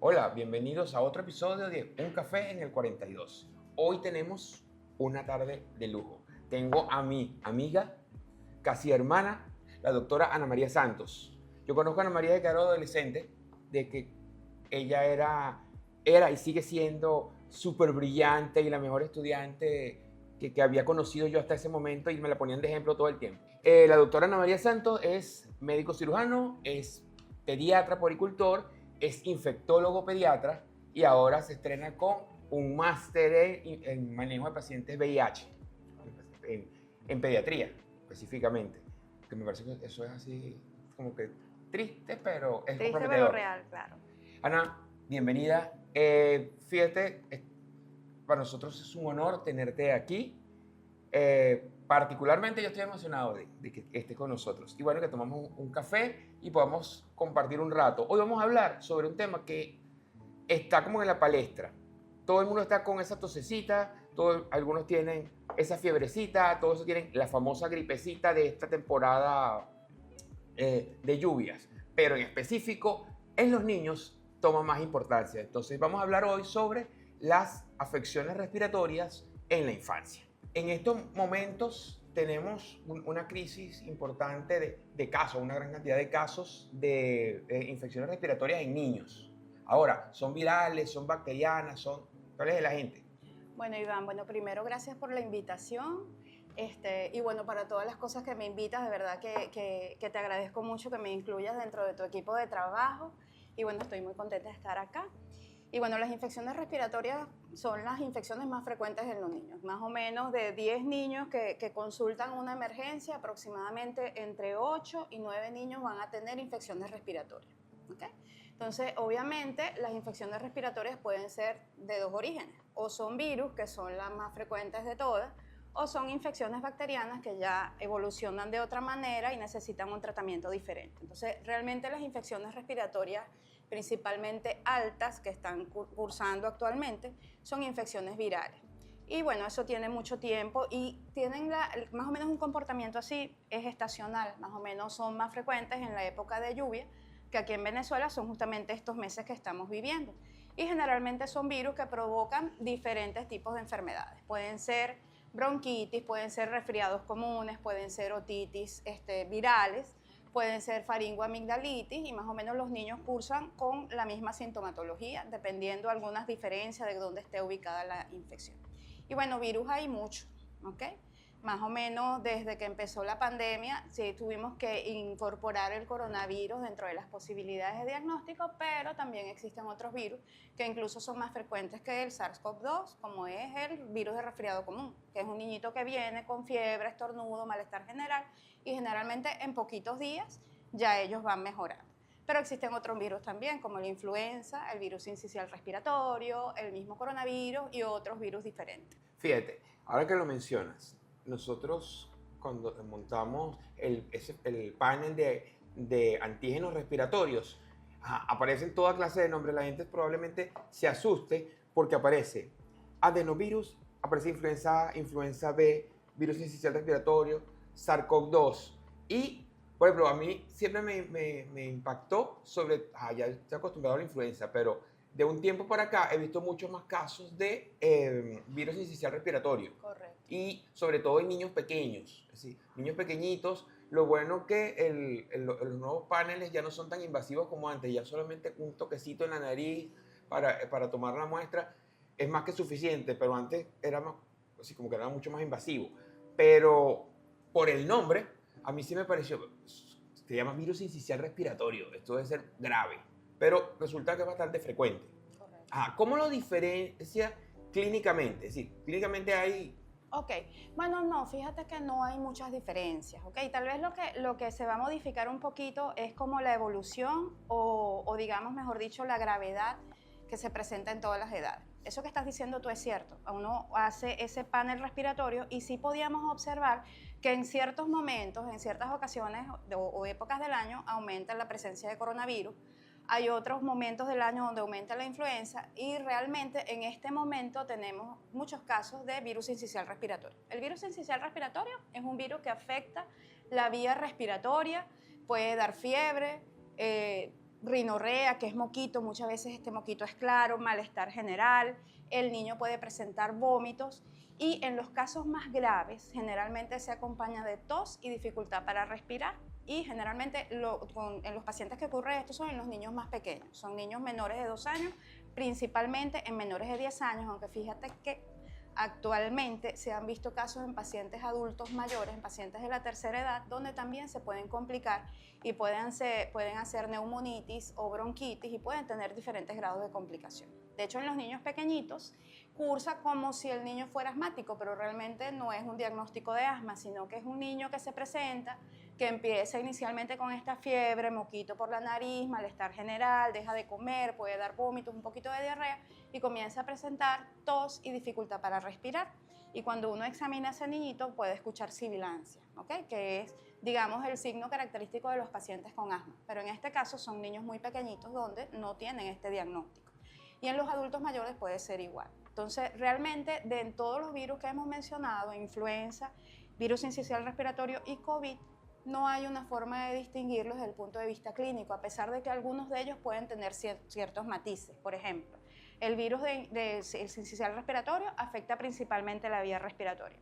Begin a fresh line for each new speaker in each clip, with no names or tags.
Hola, bienvenidos a otro episodio de Un Café en el 42. Hoy tenemos una tarde de lujo. Tengo a mi amiga, casi hermana, la doctora Ana María Santos. Yo conozco a Ana María de que era adolescente, de que ella era y sigue siendo súper brillante y la mejor estudiante que había conocido yo hasta ese momento y me la ponían de ejemplo todo el tiempo. La doctora Ana María Santos es médico cirujano, es pediatra puericultor, es infectólogo pediatra y ahora se estrena con un máster en manejo de pacientes VIH, en pediatría específicamente. Que me parece que eso es así como que triste, pero es
Triste pero
comprometedor.
real, claro.
Ana, bienvenida. Fíjate, para nosotros es un honor tenerte aquí. Particularmente yo estoy emocionado de que estés con nosotros. Y bueno, que tomamos un café y podamos compartir un rato. Hoy vamos a hablar sobre un tema que está como en la palestra. Todo el mundo está con esa tosecita, algunos tienen esa fiebrecita, todos tienen la famosa gripecita de esta temporada de lluvias. Pero en específico, en los niños toma más importancia. Entonces vamos a hablar hoy sobre las afecciones respiratorias en la infancia. En estos momentos tenemos una crisis importante de casos, una gran cantidad de casos de infecciones respiratorias en niños. Ahora, ¿son virales, son bacterianas, cuál es el agente?
Bueno, Iván, primero gracias por la invitación. Y bueno, para todas las cosas que me invitas, de verdad que te agradezco mucho que me incluyas dentro de tu equipo de trabajo. Y bueno, estoy muy contenta de estar acá. Y bueno, las infecciones respiratorias son las infecciones más frecuentes en los niños. Más o menos de 10 niños que consultan una emergencia, aproximadamente entre 8 y 9 niños van a tener infecciones respiratorias. ¿Okay? Entonces, obviamente, las infecciones respiratorias pueden ser de dos orígenes. O son virus, que son las más frecuentes de todas, o son infecciones bacterianas que ya evolucionan de otra manera y necesitan un tratamiento diferente. Entonces, realmente las infecciones respiratorias principalmente altas que están cursando actualmente son infecciones virales. Y bueno, eso tiene mucho tiempo y tienen más o menos un comportamiento así, es estacional, más o menos son más frecuentes en la época de lluvia, que aquí en Venezuela son justamente estos meses que estamos viviendo. Y generalmente son virus que provocan diferentes tipos de enfermedades. Pueden ser bronquitis, pueden ser resfriados comunes, pueden ser otitis virales, pueden ser faringoamigdalitis y más o menos los niños cursan con la misma sintomatología, dependiendo algunas diferencias de dónde esté ubicada la infección. Y bueno, virus hay muchos, ¿ok? Más o menos desde que empezó la pandemia, sí tuvimos que incorporar el coronavirus dentro de las posibilidades de diagnóstico, pero también existen otros virus que incluso son más frecuentes que el SARS-CoV-2, como es el virus de resfriado común, que es un niñito que viene con fiebre, estornudo, malestar general, y generalmente en poquitos días ya ellos van mejorando. Pero existen otros virus también, como la influenza, el virus sincicial respiratorio, el mismo coronavirus y otros virus diferentes.
Fíjate, ahora que lo mencionas, nosotros cuando montamos el panel de antígenos respiratorios, aparecen toda clase de nombres. La gente probablemente se asuste porque aparece adenovirus, aparece influenza A, influenza B, virus sincicial respiratorio, SARS-CoV-2. Y, por ejemplo, a mí siempre me impactó ya estoy acostumbrado a la influenza, pero de un tiempo para acá he visto muchos más casos de virus sincicial respiratorio.
Correcto.
Y sobre todo en niños pequeños, es decir, niños pequeñitos. Lo bueno que los nuevos paneles ya no son tan invasivos como antes, ya solamente un toquecito en la nariz para tomar la muestra es más que suficiente, pero antes era más, así como que era mucho más invasivo. Pero por el nombre, a mí sí me pareció, se llama virus sincicial respiratorio, esto debe ser grave, pero resulta que es bastante frecuente.
Correcto.
¿Cómo lo diferencia clínicamente? Es decir, clínicamente hay...
Ok, bueno, no, fíjate que no hay muchas diferencias, ok, tal vez lo que se va a modificar un poquito es como la evolución o digamos, mejor dicho, la gravedad que se presenta en todas las edades. Eso que estás diciendo tú es cierto, uno hace ese panel respiratorio y sí podíamos observar que en ciertos momentos, en ciertas ocasiones o épocas del año aumenta la presencia de coronavirus. Hay otros momentos del año donde aumenta la influenza y realmente en este momento tenemos muchos casos de virus sincicial respiratorio. El virus sincicial respiratorio es un virus que afecta la vía respiratoria, puede dar fiebre, rinorrea, que es moquito, muchas veces este moquito es claro, malestar general, el niño puede presentar vómitos y en los casos más graves generalmente se acompaña de tos y dificultad para respirar y generalmente en los pacientes que ocurre esto son en los niños más pequeños, son niños menores de 2 años, principalmente en menores de 10 años, aunque fíjate que actualmente se han visto casos en pacientes adultos mayores, en pacientes de la tercera edad, donde también se pueden complicar y pueden hacer neumonitis o bronquitis y pueden tener diferentes grados de complicación. De hecho, en los niños pequeñitos cursa como si el niño fuera asmático, pero realmente no es un diagnóstico de asma, sino que es un niño que se presenta, que empieza inicialmente con esta fiebre, moquito por la nariz, malestar general, deja de comer, puede dar vómitos, un poquito de diarrea y comienza a presentar tos y dificultad para respirar. Y cuando uno examina a ese niñito puede escuchar sibilancia, ¿okay? Que es, digamos, el signo característico de los pacientes con asma. Pero en este caso son niños muy pequeñitos donde no tienen este diagnóstico. Y en los adultos mayores puede ser igual. Entonces, realmente, de todos los virus que hemos mencionado, influenza, virus sincicial respiratorio y COVID, no hay una forma de distinguirlos desde el punto de vista clínico, a pesar de que algunos de ellos pueden tener ciertos matices. Por ejemplo, el virus el sincicial respiratorio afecta principalmente la vía respiratoria.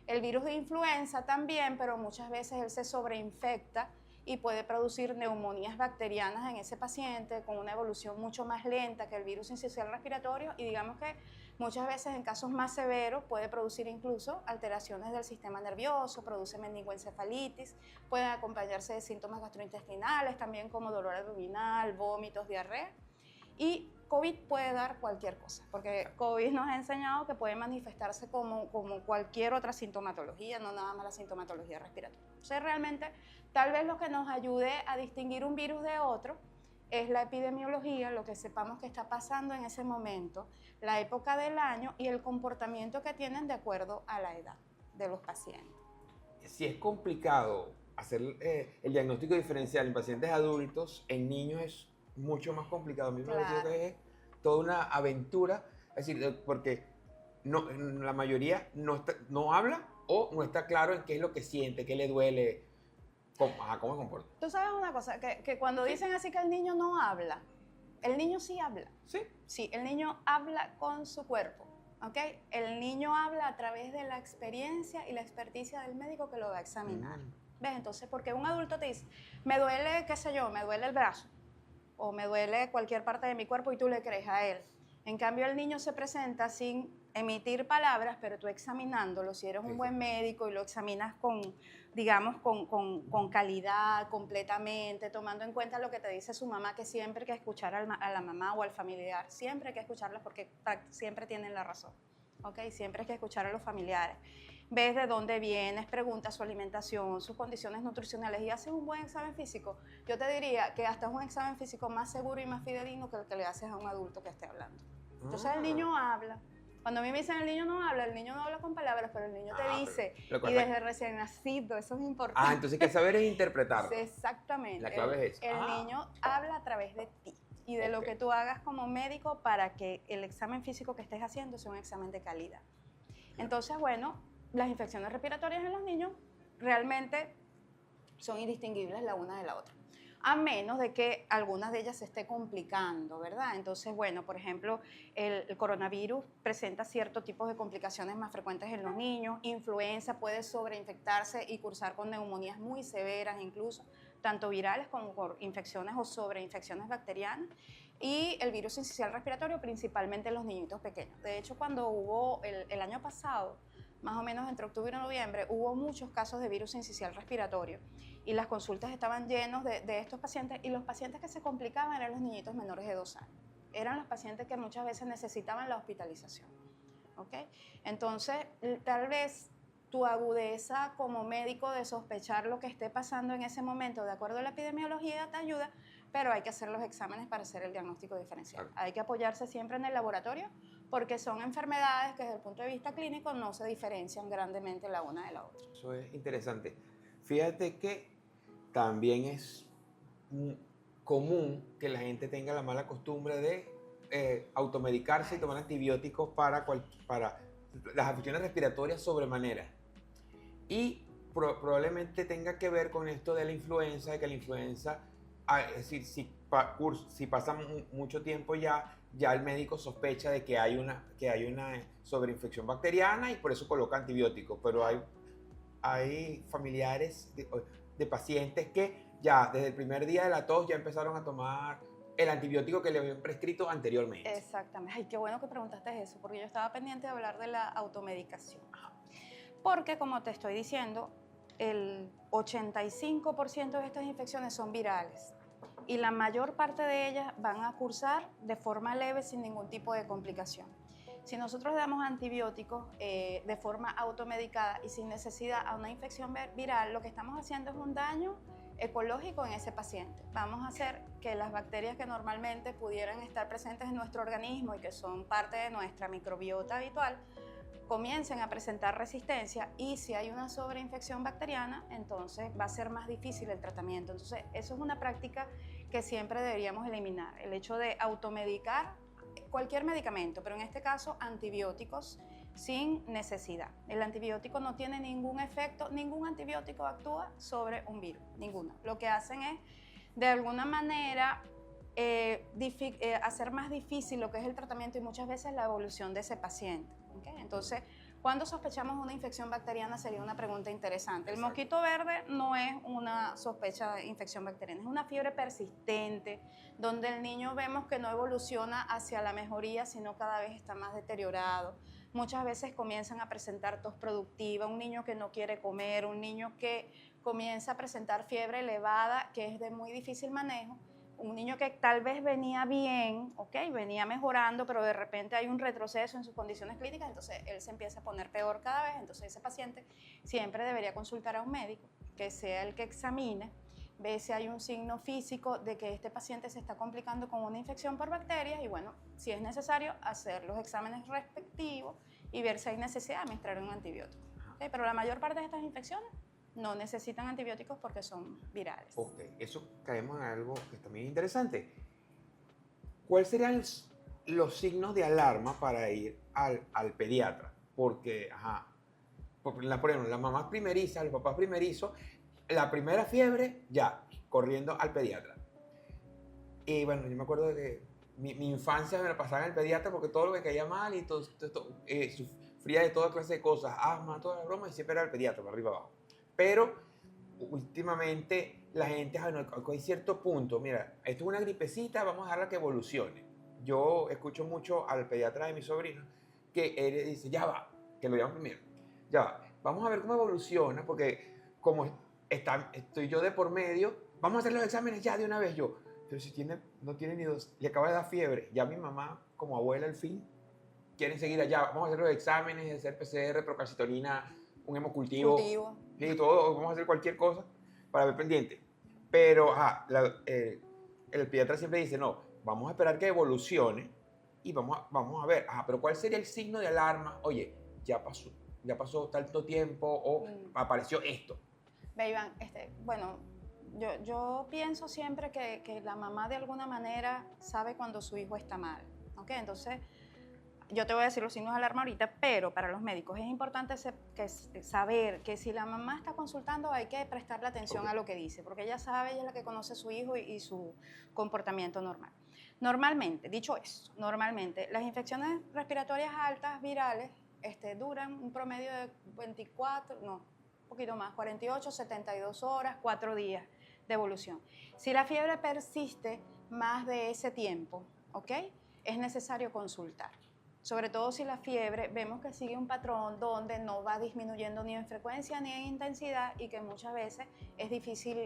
El virus de influenza también, pero muchas veces él se sobreinfecta y puede producir neumonías bacterianas en ese paciente con una evolución mucho más lenta que el virus sincicial respiratorio y digamos que muchas veces en casos más severos puede producir incluso alteraciones del sistema nervioso, produce meningoencefalitis, puede acompañarse de síntomas gastrointestinales, también como dolor abdominal, vómitos, diarrea. Y COVID puede dar cualquier cosa, porque COVID nos ha enseñado que puede manifestarse como cualquier otra sintomatología, no nada más la sintomatología respiratoria. Entonces realmente tal vez lo que nos ayude a distinguir un virus de otro es la epidemiología, lo que sepamos que está pasando en ese momento, la época del año y el comportamiento que tienen de acuerdo a la edad de los pacientes.
Si es complicado hacer el diagnóstico diferencial en pacientes adultos, en niños es mucho más complicado. A mí me parece que es toda una aventura, es decir, porque la mayoría no habla o no está claro en qué es lo que siente, qué le duele, cómo se comporta.
Tú sabes una cosa, que cuando dicen así que el niño no habla, el niño sí habla.
¿Sí?
Sí, el niño habla con su cuerpo, ¿ok? El niño habla a través de la experiencia y la experticia del médico que lo va a examinar. ¿Ves? Entonces, porque un adulto te dice, me duele, qué sé yo, me duele el brazo, o me duele cualquier parte de mi cuerpo y tú le crees a él. En cambio, el niño se presenta sin emitir palabras, pero tú examinándolo, si eres un buen médico y lo examinas con, digamos, con calidad, completamente, tomando en cuenta lo que te dice su mamá, que siempre hay que escuchar a la mamá o al familiar, siempre hay que escucharlos porque siempre tienen la razón, ¿ok? Siempre hay que escuchar a los familiares. Ves de dónde vienes, preguntas su alimentación, sus condiciones nutricionales y haces un buen examen físico, yo te diría que hasta es un examen físico más seguro y más fidedigno que el que le haces a un adulto que esté hablando. Entonces el niño habla. Cuando a mí me dicen el niño no habla con palabras, pero el niño te dice, y desde recién nacido, eso es importante.
Entonces hay que saber es interpretarlo.
Exactamente.
La clave es
el niño habla a través de ti y de lo que tú hagas como médico para que el examen físico que estés haciendo sea un examen de calidad. Entonces, bueno, las infecciones respiratorias en los niños realmente son indistinguibles la una de la otra, a menos de que algunas de ellas se esté complicando, ¿verdad? Entonces, bueno, por ejemplo, el coronavirus presenta ciertos tipos de complicaciones más frecuentes en los niños, influenza puede sobreinfectarse y cursar con neumonías muy severas incluso, tanto virales como por infecciones o sobreinfecciones bacterianas, y el virus sincicial respiratorio principalmente en los niñitos pequeños. De hecho, cuando hubo el año pasado, más o menos entre octubre y noviembre, hubo muchos casos de virus sincicial respiratorio y las consultas estaban llenos de estos pacientes y los pacientes que se complicaban eran los niñitos menores de 2 años. Eran los pacientes que muchas veces necesitaban la hospitalización. ¿Okay? Entonces, tal vez tu agudeza como médico de sospechar lo que esté pasando en ese momento, de acuerdo a la epidemiología, te ayuda, pero hay que hacer los exámenes para hacer el diagnóstico diferencial. Hay que apoyarse siempre en el laboratorio porque son enfermedades que desde el punto de vista clínico no se diferencian grandemente la una de la otra.
Eso es interesante. Fíjate que también es común que la gente tenga la mala costumbre de automedicarse y tomar antibióticos para las afecciones respiratorias sobremanera. Y probablemente tenga que ver con esto de la influenza, de que la influenza Es decir, si pasa mucho tiempo ya el médico sospecha de que hay una sobreinfección bacteriana y por eso coloca antibióticos, pero hay familiares de pacientes que ya desde el primer día de la tos ya empezaron a tomar el antibiótico que le habían prescrito anteriormente.
Exactamente. Ay, qué bueno que preguntaste eso, porque yo estaba pendiente de hablar de la automedicación. Porque, como te estoy diciendo, el 85% de estas infecciones son virales y la mayor parte de ellas van a cursar de forma leve sin ningún tipo de complicación. Si nosotros damos antibióticos de forma automedicada y sin necesidad a una infección viral, lo que estamos haciendo es un daño ecológico en ese paciente. Vamos a hacer que las bacterias que normalmente pudieran estar presentes en nuestro organismo y que son parte de nuestra microbiota habitual, comiencen a presentar resistencia, y si hay una sobreinfección bacteriana, entonces va a ser más difícil el tratamiento. Entonces, eso es una práctica que siempre deberíamos eliminar, el hecho de automedicar cualquier medicamento, pero en este caso antibióticos sin necesidad. El antibiótico no tiene ningún efecto, ningún antibiótico actúa sobre un virus, ninguno. Lo que hacen es, de alguna manera, hacer más difícil lo que es el tratamiento y muchas veces la evolución de ese paciente. ¿Okay? Entonces, ¿cuándo sospechamos una infección bacteriana? Sería una pregunta interesante. El mosquito verde no es una sospecha de infección bacteriana, es una fiebre persistente, donde el niño vemos que no evoluciona hacia la mejoría, sino cada vez está más deteriorado. Muchas veces comienzan a presentar tos productiva, un niño que no quiere comer, un niño que comienza a presentar fiebre elevada, que es de muy difícil manejo. Un niño que tal vez venía bien, venía mejorando, pero de repente hay un retroceso en sus condiciones clínicas, entonces él se empieza a poner peor cada vez. Entonces ese paciente siempre debería consultar a un médico, que sea el que examine, ve si hay un signo físico de que este paciente se está complicando con una infección por bacterias y, bueno, si es necesario, hacer los exámenes respectivos y ver si hay necesidad de administrar un antibiótico. Pero la mayor parte de estas infecciones no necesitan antibióticos porque son virales.
Ok, eso caemos en algo que también es interesante. ¿Cuáles serían los signos de alarma para ir al pediatra? Porque, por ejemplo, las mamás primerizas, los papás primerizos, la primera fiebre, ya, corriendo al pediatra. Y bueno, yo me acuerdo de que mi infancia me la pasaba en el pediatra porque todo lo que caía mal y sufría de toda clase de cosas, asma, toda la broma, y siempre era el pediatra, para arriba abajo. Pero últimamente la gente, hay cierto punto, mira, esto es una gripecita, vamos a dejarla que evolucione. Yo escucho mucho al pediatra de mi sobrino que él dice, ya va, que lo llaman primero, ya va, vamos a ver cómo evoluciona, porque como estoy yo de por medio, vamos a hacer los exámenes ya de una vez. Yo, pero si no tiene ni dos, le acaba de dar fiebre, ya mi mamá como abuela al fin quiere enseguida, ya vamos a hacer los exámenes, hacer PCR, procalcitonina, un hemocultivo, y todo, vamos a hacer cualquier cosa para ver pendiente. Pero el pediatra siempre dice, no, vamos a esperar que evolucione y vamos a ver, pero ¿cuál sería el signo de alarma? Oye, ya pasó tanto tiempo o apareció esto.
Ve, Iván, bueno, yo pienso siempre que la mamá de alguna manera sabe cuando su hijo está mal, ¿ok? Entonces, yo te voy a decir los signos de alarma ahorita, pero para los médicos es importante saber que si la mamá está consultando hay que prestarle atención a lo que dice, porque ella sabe, ella es la que conoce a su hijo y su comportamiento normal. Normalmente, dicho eso, normalmente las infecciones respiratorias altas virales duran un promedio de un poquito más, 48, 72 horas, 4 días de evolución. Si la fiebre persiste más de ese tiempo, ¿ok? Es necesario consultar. Sobre todo si la fiebre vemos que sigue un patrón donde no va disminuyendo ni en frecuencia ni en intensidad y que muchas veces es difícil,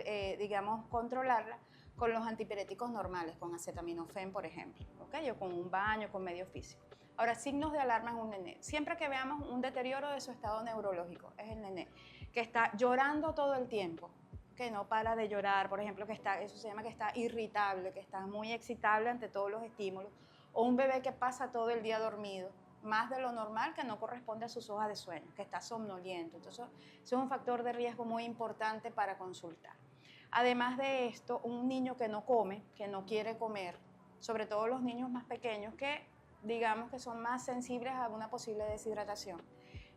controlarla con los antipiréticos normales, con acetaminofén, por ejemplo, ¿okay? O con un baño, con medio físico. Ahora, signos de alarma en un nené. Siempre que veamos un deterioro de su estado neurológico, es el nené que está llorando todo el tiempo, que no para de llorar, por ejemplo, eso se llama que está irritable, que está muy excitable ante todos los estímulos, o un bebé que pasa todo el día dormido, más de lo normal, que no corresponde a sus horas de sueño, que está somnoliento. Entonces, eso es un factor de riesgo muy importante para consultar. Además de esto, un niño que no come, que no quiere comer, sobre todo los niños más pequeños que digamos que son más sensibles a una posible deshidratación.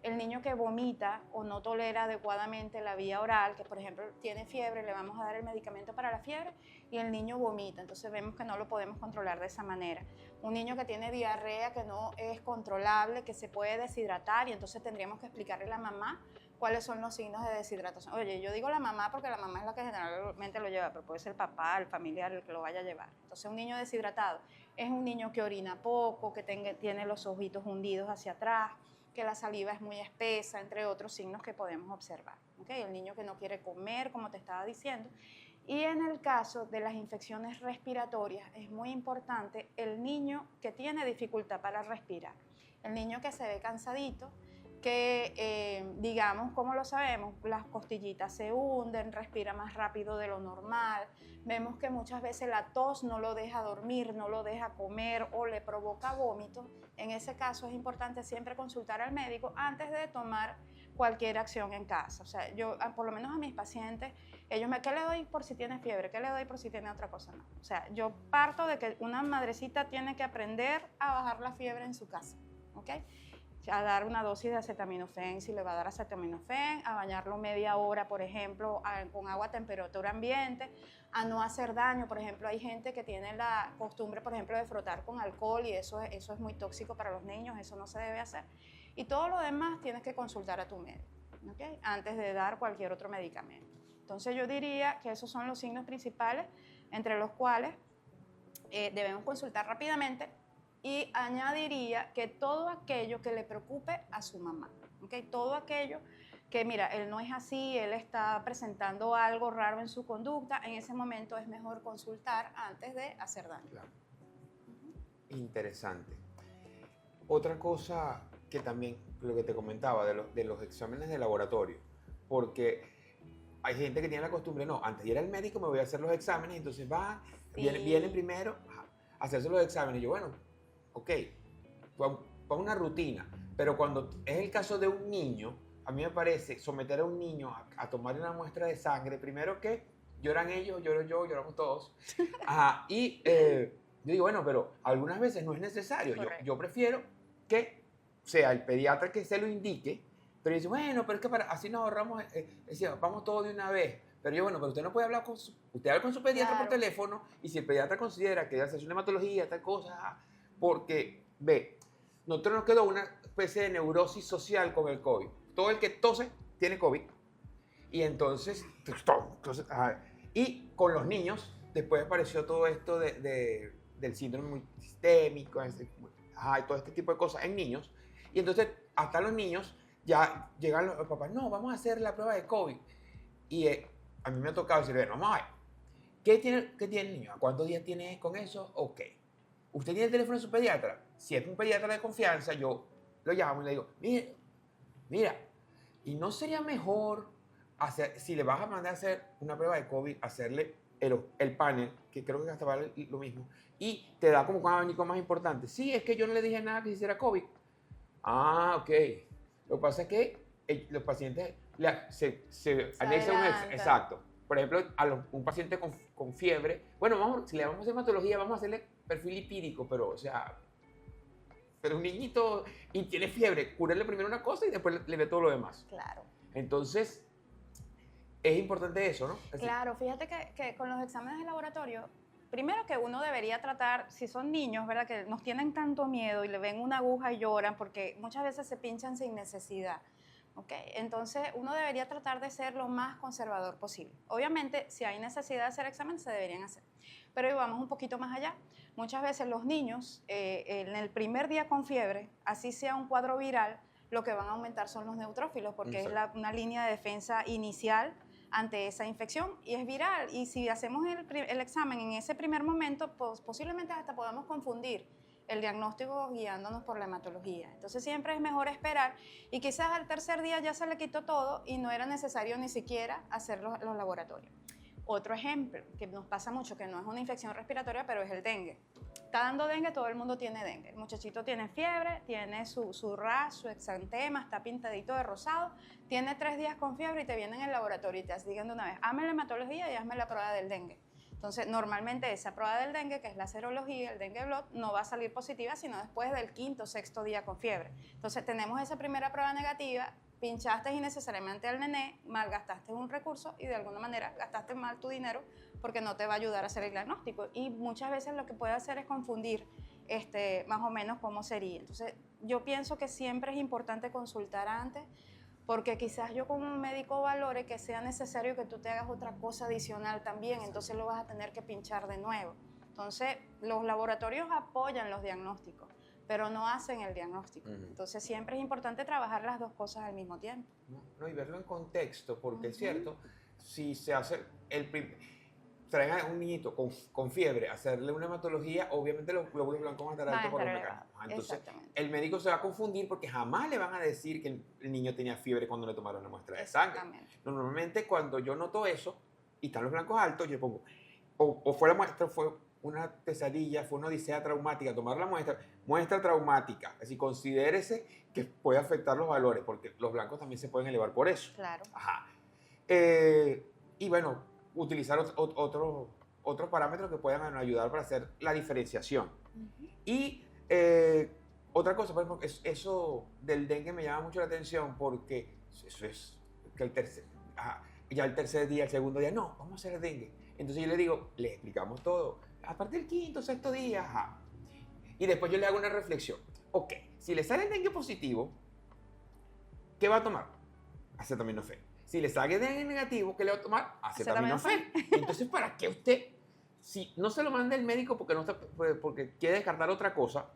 El niño que vomita o no tolera adecuadamente la vía oral, que por ejemplo tiene fiebre, le vamos a dar el medicamento para la fiebre y el niño vomita, entonces vemos que no lo podemos controlar de esa manera. Un niño que tiene diarrea que no es controlable, que se puede deshidratar y entonces tendríamos que explicarle a la mamá cuáles son los signos de deshidratación. Oye, yo digo la mamá porque la mamá es la que generalmente lo lleva, pero puede ser el papá, el familiar, el que lo vaya a llevar. Entonces un niño deshidratado es un niño que orina poco, que tiene los ojitos hundidos hacia atrás, que la saliva es muy espesa, entre otros signos que podemos observar. ¿Okay? El niño que no quiere comer, como te estaba diciendo. Y en el caso de las infecciones respiratorias, es muy importante el niño que tiene dificultad para respirar. El niño que se ve cansadito, que digamos, ¿cómo lo sabemos? Las costillitas se hunden, respira más rápido de lo normal. Vemos que muchas veces la tos no lo deja dormir, no lo deja comer o le provoca vómitos. En ese caso es importante siempre consultar al médico antes de tomar cualquier acción en casa. O sea, yo, por lo menos a mis pacientes, ¿qué le doy por si tiene fiebre? ¿Qué le doy por si tiene otra cosa? No. O sea, yo parto de que una madrecita tiene que aprender a bajar la fiebre en su casa, ¿ok? A dar una dosis de acetaminofén, si le va a dar acetaminofén, a bañarlo media hora, por ejemplo, con agua a temperatura ambiente, a no hacer daño. Por ejemplo, hay gente que tiene la costumbre, por ejemplo, de frotar con alcohol y eso es muy tóxico para los niños, eso no se debe hacer. Y todo lo demás tienes que consultar a tu médico, ¿okay? Antes de dar cualquier otro medicamento. Entonces yo diría que esos son los signos principales entre los cuales debemos consultar rápidamente. Y añadiría que todo aquello que le preocupe a su mamá, ¿okay? Todo aquello que, mira, él no es así, él está presentando algo raro en su conducta, en ese momento es mejor consultar antes de hacer daño.
Claro. Interesante. Otra cosa que también, lo que te comentaba, de los exámenes de laboratorio, porque hay gente que tiene la costumbre, no, antes de ir al médico me voy a hacer los exámenes, entonces va, sí. viene primero a hacerse los exámenes, y yo, bueno, ok, para una rutina, pero cuando es el caso de un niño, a mí me parece someter a un niño a tomar una muestra de sangre, primero que lloran ellos, lloro yo, lloramos todos, ajá, y yo digo, bueno, pero algunas veces no es necesario, yo prefiero que sea el pediatra que se lo indique, pero dice, bueno, pero es que así nos ahorramos, decía, vamos todo de una vez. Pero yo, bueno, pero usted no puede hablar usted habla con su pediatra por teléfono, y si el pediatra considera que debe hacerse una hematología, tal cosa, porque, ve, nosotros nos quedó una especie de neurosis social con el COVID. Todo el que tose tiene COVID. Y entonces, y con los niños, después apareció todo esto del síndrome multisistémico, y todo este tipo de cosas en niños. Y entonces, hasta los niños, ya llegan los papás, no, vamos a hacer la prueba de COVID. Y a mí me ha tocado decir, bueno, vamos a ver, ¿qué tiene el niño? ¿Cuántos días tiene con eso? Ok. ¿Usted tiene el teléfono de su pediatra? Si es un pediatra de confianza, yo lo llamo y le digo, mira, ¿y no sería mejor si le vas a mandar a hacer una prueba de COVID, hacerle el panel, que creo que hasta vale lo mismo, y te da como un abanico más importante? Sí, es que yo no le dije nada que hiciera COVID. Ah, ok. Lo que pasa es que los pacientes se anexan un exacto. Por ejemplo, un paciente con fiebre, bueno, si le vamos a hacer hematología, vamos a hacerle perfil lipídico, pero, o sea, pero un niñito y tiene fiebre, curarle primero una cosa y después le ve todo lo demás.
Claro.
Entonces, es importante eso, ¿no?
Claro, fíjate que con los exámenes de laboratorio, primero que uno debería tratar, si son niños, ¿verdad? Que nos tienen tanto miedo y le ven una aguja y lloran, porque muchas veces se pinchan sin necesidad. Okay. Entonces, uno debería tratar de ser lo más conservador posible. Obviamente, si hay necesidad de hacer exámenes, se deberían hacer. Pero vamos un poquito más allá. Muchas veces los niños, en el primer día con fiebre, así sea un cuadro viral, lo que van a aumentar son los neutrófilos, porque es una línea de defensa inicial ante esa infección y es viral. Y si hacemos el examen en ese primer momento, pues posiblemente hasta podamos confundir el diagnóstico guiándonos por la hematología. Entonces siempre es mejor esperar y quizás al tercer día ya se le quitó todo y no era necesario ni siquiera hacer los laboratorios. Otro ejemplo que nos pasa mucho, que no es una infección respiratoria, pero es el dengue. Está dando dengue, todo el mundo tiene dengue. El muchachito tiene fiebre, tiene su rash, su exantema, está pintadito de rosado, tiene 3 días con fiebre y te vienen en el laboratorio y te digan de una vez, hazme la hematología y hazme la prueba del dengue. Entonces, normalmente esa prueba del dengue, que es la serología, el dengue blood, no va a salir positiva sino después del quinto o sexto día con fiebre. Entonces, tenemos esa primera prueba negativa, pinchaste innecesariamente al nené, malgastaste un recurso y de alguna manera gastaste mal tu dinero porque no te va a ayudar a hacer el diagnóstico. Y muchas veces lo que puede hacer es confundir más o menos cómo sería. Entonces, yo pienso que siempre es importante consultar antes, porque quizás yo como médico valore que sea necesario que tú te hagas otra cosa adicional también, entonces lo vas a tener que pinchar de nuevo. Entonces, los laboratorios apoyan los diagnósticos, pero no hacen el diagnóstico. Entonces, siempre es importante trabajar las dos cosas al mismo tiempo.
No, y verlo en contexto, porque es cierto, si se hace traen a un niñito con fiebre, hacerle una hematología, obviamente los glóbulos blancos van a estar altos por los mecanismos. Entonces, el médico se va a confundir porque jamás le van a decir que el niño tenía fiebre cuando le tomaron la muestra de sangre. Normalmente, cuando yo noto eso y están los blancos altos, yo pongo, o fue la muestra, fue una pesadilla, fue una odisea traumática, tomar la muestra traumática. Es decir, considérese que puede afectar los valores, porque los blancos también se pueden elevar por eso.
Claro.
Ajá. Y bueno, utilizar otros parámetros que puedan ayudar para hacer la diferenciación. Y otra cosa, por ejemplo, eso del dengue me llama mucho la atención porque eso es que ya el tercer día, el segundo día, no, vamos a hacer el dengue. Entonces yo le digo, le explicamos todo. A partir del quinto, sexto día, ajá. Y después yo le hago una reflexión. Ok, si le sale el dengue positivo, ¿qué va a tomar? Acetaminofén. Si le sale dengue negativo, ¿qué le va a tomar? Acetaminofén. Entonces, ¿para qué usted, si no se lo manda el médico porque quiere descartar otra cosa,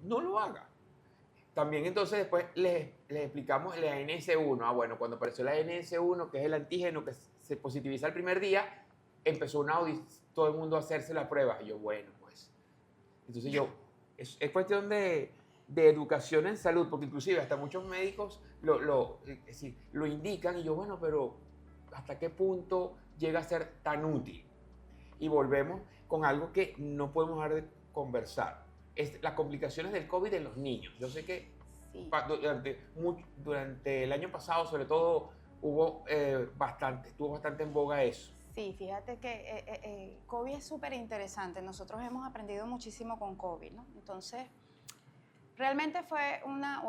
no lo haga? También entonces después les explicamos la ANS1. Bueno, cuando apareció la ANS1, que es el antígeno que se positiviza el primer día, empezó todo el mundo a hacerse la prueba. Y yo, bueno, pues. Entonces es cuestión de educación en salud, porque inclusive hasta muchos médicos es decir, lo indican y yo, bueno, pero ¿hasta qué punto llega a ser tan útil? Y volvemos con algo que no podemos dejar de conversar. Es las complicaciones del COVID en los niños. Yo sé que sí. Durante el año pasado, sobre todo, estuvo bastante en boga eso.
Sí, fíjate que COVID es súper interesante. Nosotros hemos aprendido muchísimo con COVID, ¿no? Entonces, realmente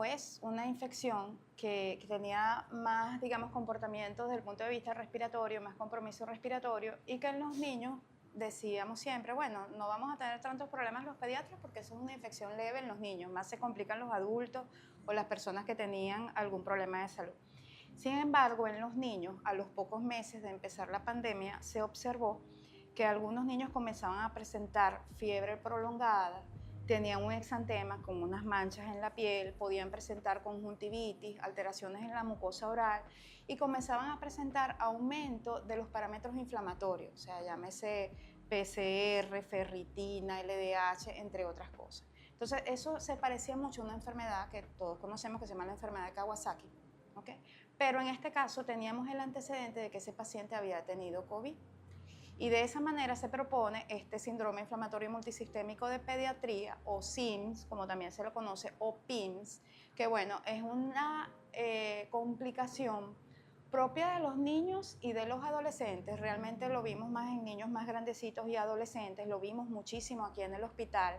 es una infección que tenía más, digamos, comportamientos desde el punto de vista respiratorio, más compromiso respiratorio, y que en los niños decíamos siempre, bueno, no vamos a tener tantos problemas los pediatras porque eso es una infección leve en los niños, más se complican los adultos o las personas que tenían algún problema de salud. Sin embargo, en los niños, a los pocos meses de empezar la pandemia, se observó que algunos niños comenzaban a presentar fiebre prolongada, tenían un exantema con unas manchas en la piel, podían presentar conjuntivitis, alteraciones en la mucosa oral y comenzaban a presentar aumento de los parámetros inflamatorios, o sea, llámese PCR, ferritina, LDH, entre otras cosas. Entonces, eso se parecía mucho a una enfermedad que todos conocemos que se llama la enfermedad de Kawasaki, ¿okay? Pero en este caso teníamos el antecedente de que ese paciente había tenido COVID. Y de esa manera se propone este síndrome inflamatorio multisistémico de pediatría, o SIMS, como también se lo conoce, o PIMS, que bueno, es una complicación propia de los niños y de los adolescentes. Realmente lo vimos más en niños más grandecitos y adolescentes, lo vimos muchísimo aquí en el hospital.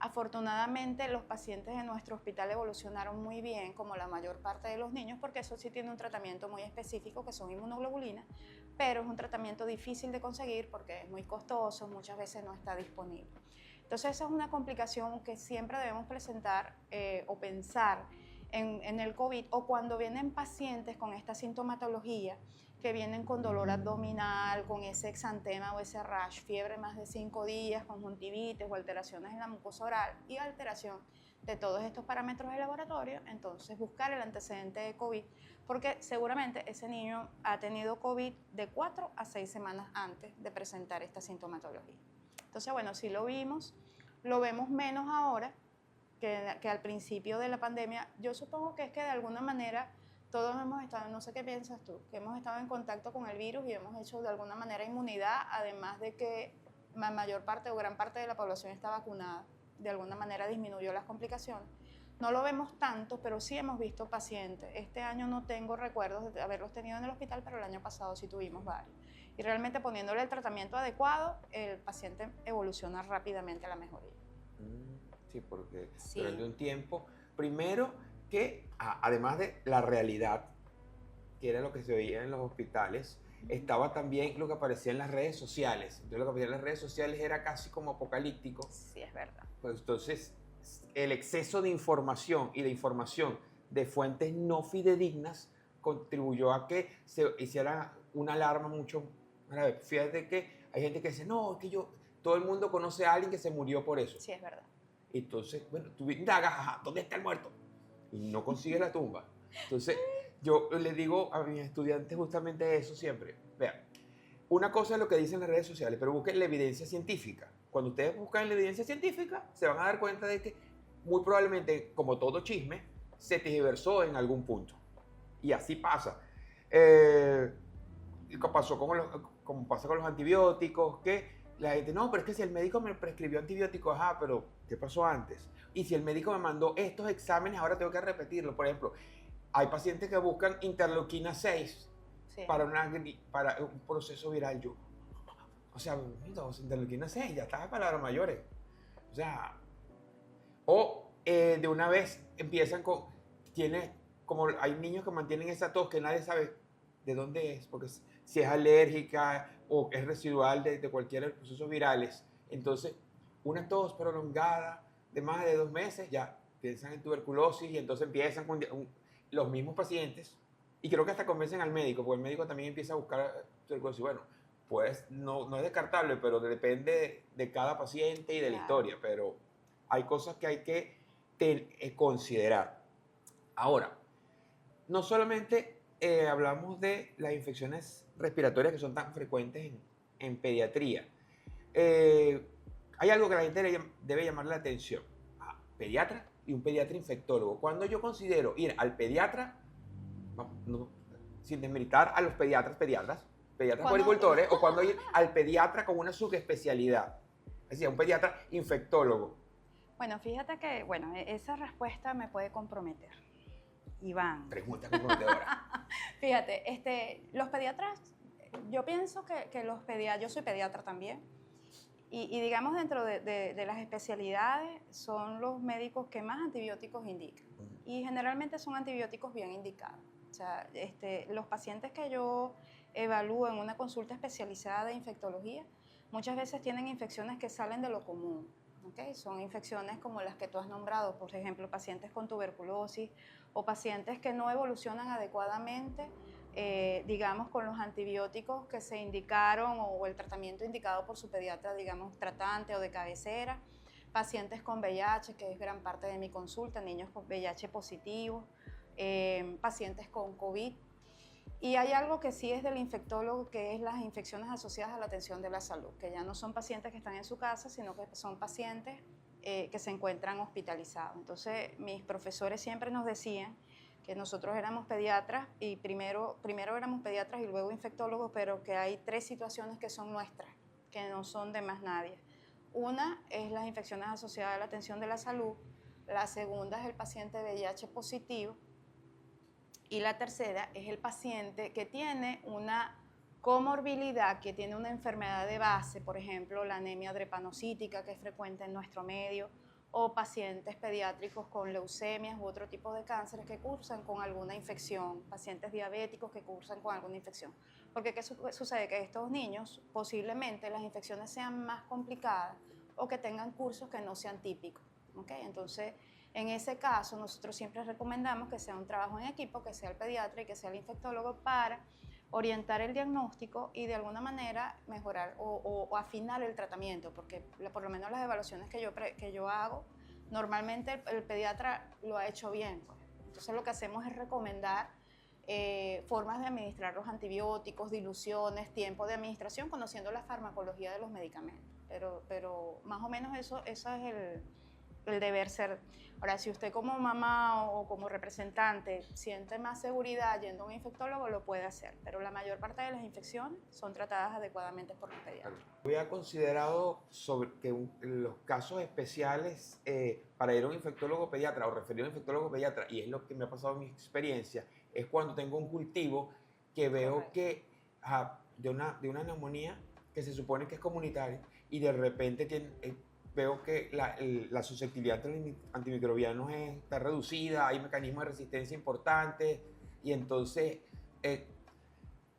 Afortunadamente los pacientes de nuestro hospital evolucionaron muy bien, como la mayor parte de los niños, porque eso sí tiene un tratamiento muy específico, que son inmunoglobulinas, pero es un tratamiento difícil de conseguir porque es muy costoso, muchas veces no está disponible. Entonces esa es una complicación que siempre debemos presentar o pensar en el COVID, o cuando vienen pacientes con esta sintomatología, que vienen con dolor abdominal, con ese exantema o ese rash, fiebre más de 5 días, conjuntivitis o alteraciones en la mucosa oral y alteración de todos estos parámetros de laboratorio, entonces buscar el antecedente de COVID, porque seguramente ese niño ha tenido COVID de 4 a 6 semanas antes de presentar esta sintomatología. Entonces, bueno, sí lo vimos, lo vemos menos ahora que al principio de la pandemia. Yo supongo que es que de alguna manera todos hemos estado, no sé qué piensas tú, que hemos estado en contacto con el virus y hemos hecho de alguna manera inmunidad, además de que la mayor parte o gran parte de la población está vacunada, de alguna manera disminuyó las complicaciones. No lo vemos tanto, pero sí hemos visto pacientes. Este año no tengo recuerdos de haberlos tenido en el hospital, pero el año pasado sí tuvimos varios. y realmente poniéndole el tratamiento adecuado, el paciente evoluciona rápidamente a la mejoría.
Sí, porque
Sí.
durante un tiempo, primero que además de la realidad, que era lo que se veía en los hospitales, estaba también lo que aparecía en las redes sociales. Entonces lo que aparecía en las redes sociales era casi como apocalíptico.
Sí, es verdad.
Pues entonces el exceso de información y de información de fuentes no fidedignas contribuyó a que se hiciera una alarma mucho grave. Fíjate que hay gente que dice, no, es que todo el mundo conoce a alguien que se murió por eso.
Sí, es verdad.
Entonces, bueno, tú indagas, ajá, ¿dónde está el muerto? Y no consigues la tumba. Entonces, yo les digo a mis estudiantes justamente eso siempre. Vean, una cosa es lo que dicen las redes sociales, pero busquen la evidencia científica. Cuando ustedes buscan la evidencia científica, se van a dar cuenta de que muy probablemente, como todo chisme, se tergiversó en algún punto. Y así pasa. Pasó como pasa con los antibióticos, que la gente, no, pero es que si el médico me prescribió antibióticos, ajá, pero ¿qué pasó antes? Y si el médico me mandó estos exámenes, ahora tengo que repetirlo. Por ejemplo, hay pacientes que buscan interleuquina 6
Sí.
para un proceso viral. Yo, o sea, interleuquina 6, ya está, palabras mayores. O sea, de una vez empiezan como hay niños que mantienen esa tos que nadie sabe de dónde es, porque si es alérgica o es residual de cualquiera de los procesos virales. Entonces, una tos prolongada de más de 2 meses, ya piensan en tuberculosis y entonces empiezan con los mismos pacientes, y creo que hasta convencen al médico, porque el médico también empieza a buscar tuberculosis. Bueno, pues no es descartable, pero depende de cada paciente y de la historia, pero hay cosas que hay que considerar. Ahora, no solamente hablamos de las infecciones respiratorias que son tan frecuentes en pediatría. Hay algo que la gente debe llamarle la atención. Pediatra y un pediatra infectólogo. Cuando yo considero ir al pediatra, sin desmeritar a los pediatras puericultores, o cuando ir al pediatra con una subespecialidad, es decir, un pediatra infectólogo.
Bueno, fíjate que, esa respuesta me puede comprometer. Iván.
Pregunta comprometedora.
Fíjate, los pediatras, yo pienso que los pediatras, yo soy pediatra también, y digamos dentro de las especialidades son los médicos que más antibióticos indican, y generalmente son antibióticos bien indicados. O sea, los pacientes que yo evalúo en una consulta especializada de infectología, muchas veces tienen infecciones que salen de lo común. ¿Okay? Son infecciones como las que tú has nombrado, por ejemplo, pacientes con tuberculosis o pacientes que no evolucionan adecuadamente, digamos, con los antibióticos que se indicaron o el tratamiento indicado por su pediatra, digamos, tratante o de cabecera, pacientes con VIH, que es gran parte de mi consulta, niños con VIH positivos, pacientes con COVID. Y hay algo que sí es del infectólogo, que es las infecciones asociadas a la atención de la salud, que ya no son pacientes que están en su casa, sino que son pacientes que se encuentran hospitalizados. Entonces, mis profesores siempre nos decían que nosotros éramos pediatras, y primero éramos pediatras y luego infectólogos, pero que hay 3 situaciones que son nuestras, que no son de más nadie. Una es las infecciones asociadas a la atención de la salud, la segunda es el paciente VIH positivo, y la tercera es el paciente que tiene una comorbilidad, que tiene una enfermedad de base, por ejemplo, la anemia drepanocítica, que es frecuente en nuestro medio, o pacientes pediátricos con leucemias u otro tipo de cánceres que cursan con alguna infección, pacientes diabéticos que cursan con alguna infección. Porque ¿qué sucede? Que estos niños posiblemente las infecciones sean más complicadas o que tengan cursos que no sean típicos. ¿Okay? Entonces, en ese caso, nosotros siempre recomendamos que sea un trabajo en equipo, que sea el pediatra y que sea el infectólogo para orientar el diagnóstico y de alguna manera mejorar o afinar el tratamiento, porque por lo menos las evaluaciones que yo hago, normalmente el pediatra lo ha hecho bien. Entonces lo que hacemos es recomendar formas de administrar los antibióticos, diluciones, tiempo de administración, conociendo la farmacología de los medicamentos. Pero más o menos eso es el deber ser. Ahora, si usted como mamá o como representante siente más seguridad yendo a un infectólogo, lo puede hacer, pero la mayor parte de las infecciones son tratadas adecuadamente por los pediatras.
Había considerado que en los casos especiales para ir a un infectólogo pediatra o referir a un infectólogo pediatra, y es lo que me ha pasado en mi experiencia, es cuando tengo un cultivo que veo que de una neumonía que se supone que es comunitaria y de repente veo que la susceptibilidad a los antimicrobianos está reducida, hay mecanismos de resistencia importantes y entonces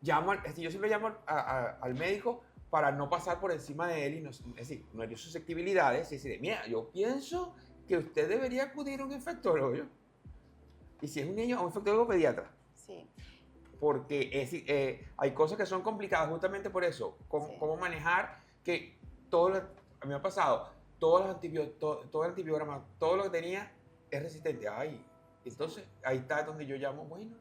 yo siempre llamo al médico para no pasar por encima de él y es decir, no hay susceptibilidades y decir, mira, yo pienso que usted debería acudir a un infectólogo, ¿yo? Y si es un niño, a un infectólogo pediatra.
Sí.
Porque hay cosas que son complicadas justamente por eso. Cómo manejar que a mí me ha pasado, todos los antibióticos, todo el antibiograma, todo lo que tenía es resistente. Ay, entonces ahí está donde yo llamo, bueno,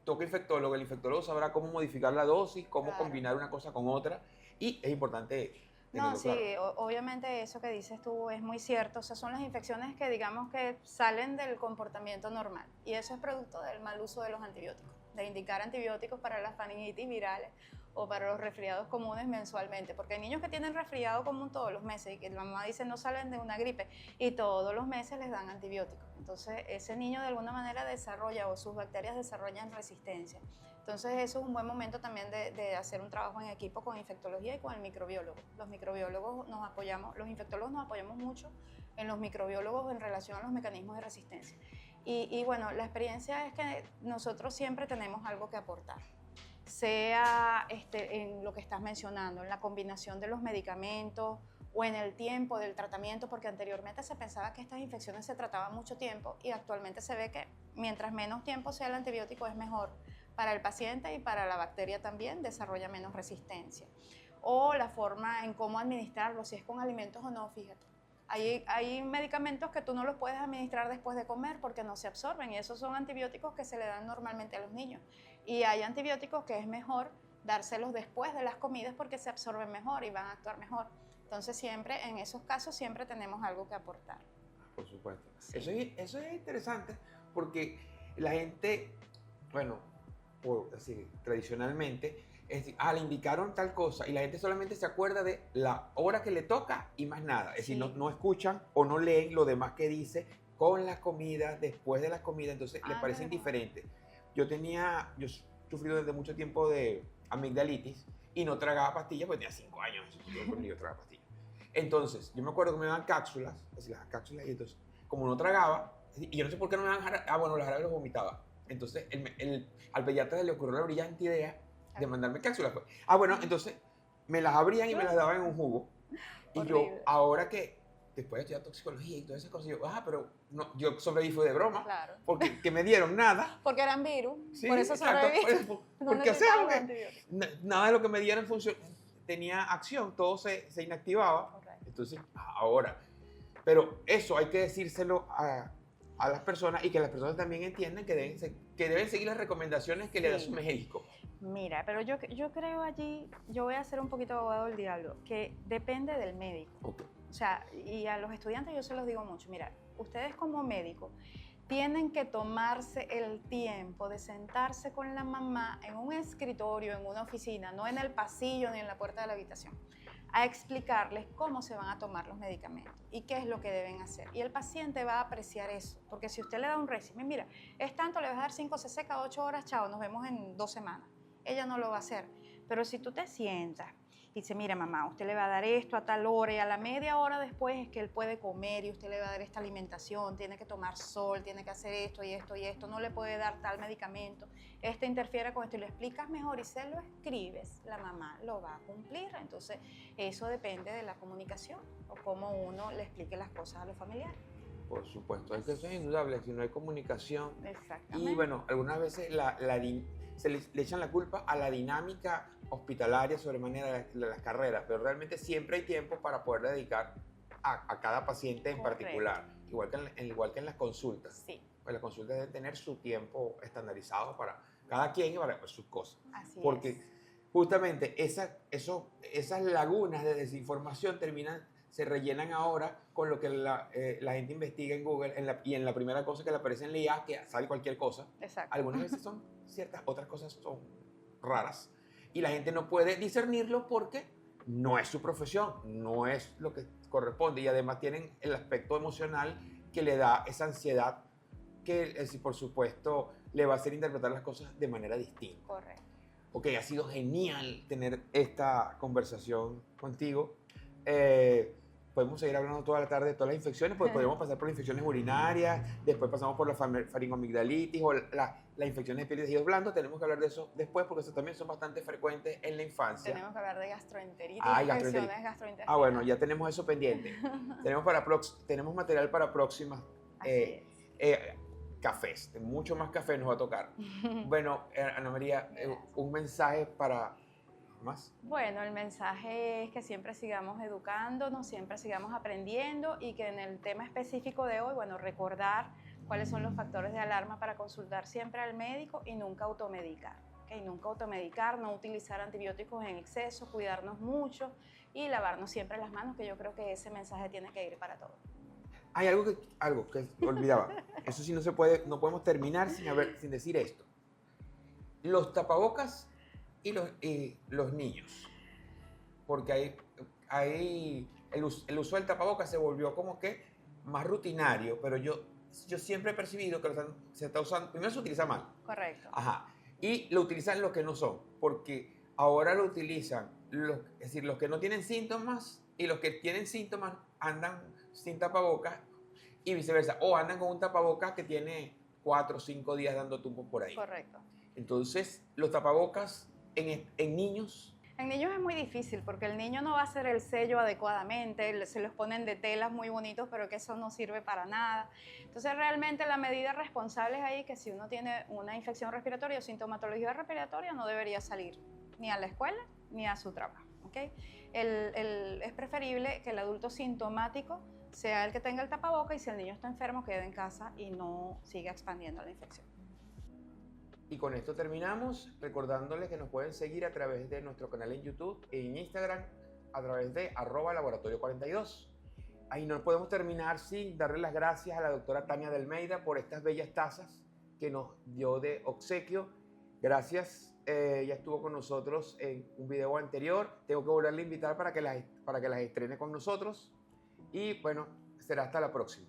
toca infectólogo. El infectólogo sabrá cómo modificar la dosis, cómo combinar una cosa con otra. Y es importante tenerlo
No, sí,
claro.
obviamente eso que dices tú es muy cierto. O sea, son las infecciones que digamos que salen del comportamiento normal. Y eso es producto del mal uso de los antibióticos, de indicar antibióticos para las faringitis virales o para los resfriados comunes mensualmente. Porque hay niños que tienen resfriado común todos los meses y que la mamá dice no salen de una gripe y todos los meses les dan antibióticos. Entonces ese niño de alguna manera desarrolla o sus bacterias desarrollan resistencia. Entonces eso es un buen momento también de hacer un trabajo en equipo con infectología y con el microbiólogo. Los microbiólogos nos apoyamos, los infectólogos nos apoyamos mucho en los microbiólogos en relación a los mecanismos de resistencia. Y bueno, la experiencia es que nosotros siempre tenemos algo que aportar, sea en lo que estás mencionando, en la combinación de los medicamentos o en el tiempo del tratamiento, porque anteriormente se pensaba que estas infecciones se trataban mucho tiempo y actualmente se ve que mientras menos tiempo sea el antibiótico es mejor para el paciente y para la bacteria también, desarrolla menos resistencia. O la forma en cómo administrarlo, si es con alimentos o no, fíjate. Hay medicamentos que tú no los puedes administrar después de comer porque no se absorben y esos son antibióticos que se le dan normalmente a los niños. Y hay antibióticos que es mejor dárselos después de las comidas porque se absorben mejor y van a actuar mejor. Entonces siempre, en esos casos, siempre tenemos algo que aportar.
Por supuesto.
Sí.
Eso es interesante porque la gente, bueno, tradicionalmente, es decir, le indicaron tal cosa y la gente solamente se acuerda de la hora que le toca y más nada. Es decir, no escuchan o no leen lo demás que dice con las comidas, después de las comidas, entonces les parece indiferente. Yo sufrí desde mucho tiempo de amigdalitis y no tragaba pastillas porque tenía 5 años, yo tragaba pastillas. Entonces, yo me acuerdo que me daban cápsulas, así las cápsulas, y entonces, como no tragaba, y yo no sé por qué no me daban bueno, los jarabes los vomitaba. Entonces, al pediatra le ocurrió la brillante idea de mandarme cápsulas. Pues. Bueno, entonces me las abrían y me las daban en un jugo. Y yo, ahora que después de estudiar toxicología y todas esas cosas, pero no, yo sobreviví de broma.
Claro.
Porque que me dieron nada.
Porque eran virus.
Sí,
por eso sobreviví.
Porque, o sea, nada de lo que me dieron tenía acción, todo se inactivaba. Correcto. Entonces, ahora. Pero eso hay que decírselo a las personas y que las personas también entiendan que deben seguir las recomendaciones que le da su médico.
Mira, pero yo creo allí, yo voy a ser un poquito abogado del diablo, que depende del médico.
Okay.
O sea, y a los estudiantes yo se los digo mucho, mira, ustedes como médicos tienen que tomarse el tiempo de sentarse con la mamá en un escritorio, en una oficina, no en el pasillo ni en la puerta de la habitación, a explicarles cómo se van a tomar los medicamentos y qué es lo que deben hacer. Y el paciente va a apreciar eso, porque si usted le da un régimen, mira, es tanto, le vas a dar 5 cc cada 8 horas, chao, nos vemos en 2 semanas. Ella no lo va a hacer. Pero si tú te sientas y dices, mira mamá, usted le va a dar esto a tal hora y a la media hora después es que él puede comer y usted le va a dar esta alimentación, tiene que tomar sol, tiene que hacer esto y esto y esto, no le puede dar tal medicamento, este interfiere con esto y lo explicas mejor y se lo escribes, la mamá lo va a cumplir. Entonces eso depende de la comunicación o cómo uno le explique las cosas a los familiares.
Por supuesto, es que eso es indudable, si no hay comunicación.
Exactamente.
Y bueno, algunas veces se le echan la culpa a la dinámica hospitalaria sobremanera de las carreras, pero realmente siempre hay tiempo para poder dedicar a cada paciente en particular, igual que en las consultas.
Sí.
Pues las consultas deben tener su tiempo estandarizado para cada quien y para sus cosas.
Así
porque
es.
justamente esas lagunas de desinformación se rellenan ahora con lo que la gente investiga en Google y en la primera cosa que le aparece en la IA, que sale cualquier cosa.
Exacto.
Algunas veces son ciertas, otras cosas son raras y la gente no puede discernirlo porque no es su profesión, no es lo que corresponde y además tienen el aspecto emocional que le da esa ansiedad que por supuesto le va a hacer interpretar las cosas de manera distinta.
Correcto.
Ok, ha sido genial tener esta conversación contigo. Podemos seguir hablando toda la tarde de todas las infecciones, porque podemos pasar por las infecciones urinarias, después pasamos por la faringomigdalitis o las infecciones de piel y tejidos blandos. Tenemos que hablar de eso después, porque eso también son bastante frecuentes en la infancia.
Tenemos que hablar de gastroenteritis,
Gastroenteritis.
gastrointestinales.
Bueno, ya tenemos eso pendiente. tenemos material para próximas cafés. Mucho más café nos va a tocar. Bueno, Ana María, un mensaje para más.
Bueno, el mensaje es que siempre sigamos educándonos, siempre sigamos aprendiendo y que en el tema específico de hoy, bueno, recordar cuáles son los factores de alarma para consultar siempre al médico y nunca automedicar. ¿Okay? Nunca automedicar, no utilizar antibióticos en exceso, cuidarnos mucho y lavarnos siempre las manos, que yo creo que ese mensaje tiene que ir para todos.
Hay algo que olvidaba. Eso sí no se puede, no podemos terminar sin decir esto. Los tapabocas y los niños. Porque el uso del tapabocas se volvió como que más rutinario, pero yo siempre he percibido que se está usando, primero se utiliza mal.
Correcto.
Ajá. Y lo utilizan los que no son, porque ahora lo utilizan, es decir, los que no tienen síntomas y los que tienen síntomas andan sin tapabocas y viceversa, o andan con un tapabocas que tiene 4 o 5 días dando tumbos por ahí.
Correcto.
Entonces, los tapabocas en niños...
En niños es muy difícil porque el niño no va a hacer el sello adecuadamente, se los ponen de telas muy bonitos, pero que eso no sirve para nada. Entonces, realmente la medida responsable es ahí que si uno tiene una infección respiratoria o sintomatología respiratoria, no debería salir ni a la escuela ni a su trabajo. ¿Okay? Es preferible que el adulto sintomático sea el que tenga el tapaboca y si el niño está enfermo, quede en casa y no siga expandiendo la infección.
Y con esto terminamos, recordándoles que nos pueden seguir a través de nuestro canal en YouTube e en Instagram a través de @laboratorio42. Ahí no podemos terminar sin darle las gracias a la doctora Tania de Almeida por estas bellas tazas que nos dio de obsequio. Gracias, ella estuvo con nosotros en un video anterior. Tengo que volverle a invitar para que las estrene con nosotros. Y bueno, será hasta la próxima.